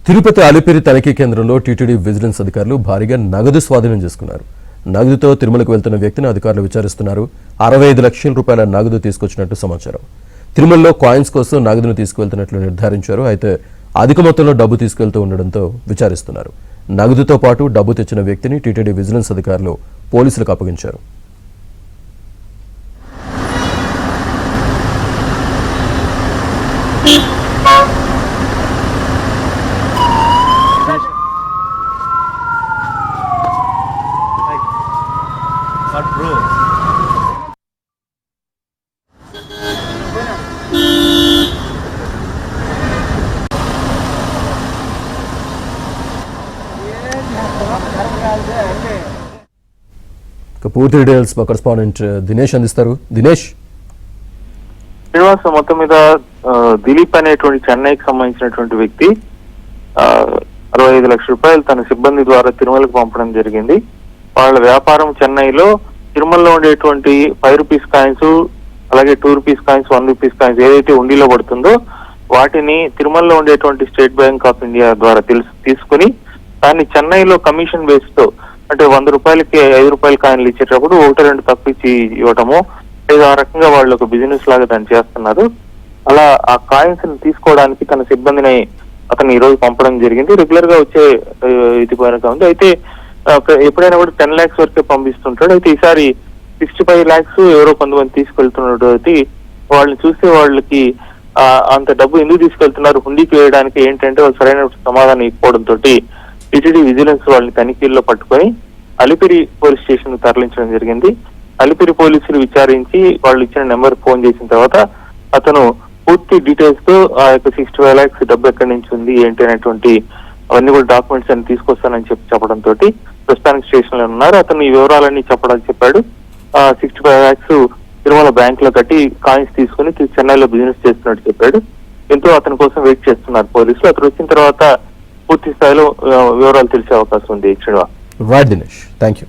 తిరుపతి అలిపిరి తనిఖీ కేంద్రంలో TTD vigilance అధికారులు భారీగా నగదు స్వాధీనం చేసుకున్నారు. నగదుతో తిరుమలకు వెళ్తున్న వ్యక్తిని అధికారులు విచారిస్తున్నారు. 65 లక్షల రూపాయల నగదు తీసుకొచ్చినట్టు సమాచారం. తిరుమలలో కాయిన్స్ కోసం నగదును తీసుకువెళ్తున్నట్లు నిర్ధారించారు. అయితే అధిక మొత్తంలో డబ్బు తీసుకెళ్తూ ఉండడంతో విచారిస్తున్నారు. నగదుతో పాటు డబ్బు తెచ్చిన వ్యక్తిని టీటీడీ విజిలెన్స్ అధికారులు పోలీసులకు అప్పగించారు. పూర్తి డీటెయిల్స్ మా కరెస్పాండెంట్ దినేష్ అందిస్తారు. దినేష్, శ్రీనివాస మొత్తం మీద దిలీప్ అనేటువంటి చెన్నైకి సంబంధించినటువంటి వ్యక్తి 65 లక్షల రూపాయలు తన సిబ్బంది ద్వారా తిరుమలకు పంపడం జరిగింది. వాళ్ళ వ్యాపారం చెన్నైలో తిరుమలలో ఉండేటువంటి 5 రూపీస్ కాయిన్స్, అలాగే 2 రూపీస్ కాయిన్స్, 1 రూపీస్ కాయిన్స్ ఏదైతే ఉండిలో పడుతుందో వాటిని తిరుమలలో ఉండేటువంటి స్టేట్ బ్యాంక్ ఆఫ్ ఇండియా ద్వారా తీసుకుని దాన్ని చెన్నైలో కమిషన్ బేస్ తో అంటే 100 రూపాయలకి 5 రూపాయల కాయిన్లు ఇచ్చేటప్పుడు 1-2 తప్పించి ఇవ్వటము లేదా ఆ రకంగా వాళ్ళు ఒక బిజినెస్ లాగా దాన్ని చేస్తున్నారు. అలా ఆ కాయిన్స్ ని తీసుకోవడానికి తన సిబ్బందిని అతను ఈ రోజు పంపడం జరిగింది. రెగ్యులర్ గా వచ్చే ఇది పైనగా ఉంది. అయితే ఎప్పుడైనా కూడా 10 lakhs వరకే పంపిస్తుంటాడు. అయితే ఈసారి 65 lakhs ఎవరో కొంతమంది తీసుకెళ్తున్నటువంటి వాళ్ళని చూస్తే వాళ్ళకి అంత డబ్బు ఎందుకు తీసుకెళ్తున్నారు, హుండీకి వేయడానికి ఏంటంటే వాళ్ళు సరైన సమాధానం ఇవ్వడంతో టీటీడీ విజిలెన్స్ వాళ్ళని తనిఖీల్లో పట్టుకొని అలిపిరి పోలీస్ స్టేషన్ కు తరలించడం జరిగింది. అలిపిరి పోలీసులు విచారించి వాళ్ళు ఇచ్చిన నెంబర్ ఫోన్ చేసిన తర్వాత అతను పూర్తి డీటెయిల్స్ తో ఆ యొక్క 65 lakhs డబ్బు ఎక్కడి నుంచి ఉంది ఏంటి అనేటువంటి అవన్నీ కూడా డాక్యుమెంట్స్ అన్ని తీసుకొస్తానని చెప్పడంతో ప్రస్తుతానికి స్టేషన్ లో ఉన్నారు. అతను ఈ వివరాలన్నీ చెప్పాడు. 65 lakhs తిరుమల బ్యాంక్ లో కట్టి కాయిన్స్ తీసుకుని చెన్నైలో బిజినెస్ చేస్తున్నట్టు చెప్పాడు. ఎంతో అతని కోసం వెయిట్ చేస్తున్నారు పోలీసులు. అతను వచ్చిన తర్వాత పూర్తి స్థాయిలో వివరాలు తెలిసే అవకాశం ఉంది. Right Dinesh, thank you.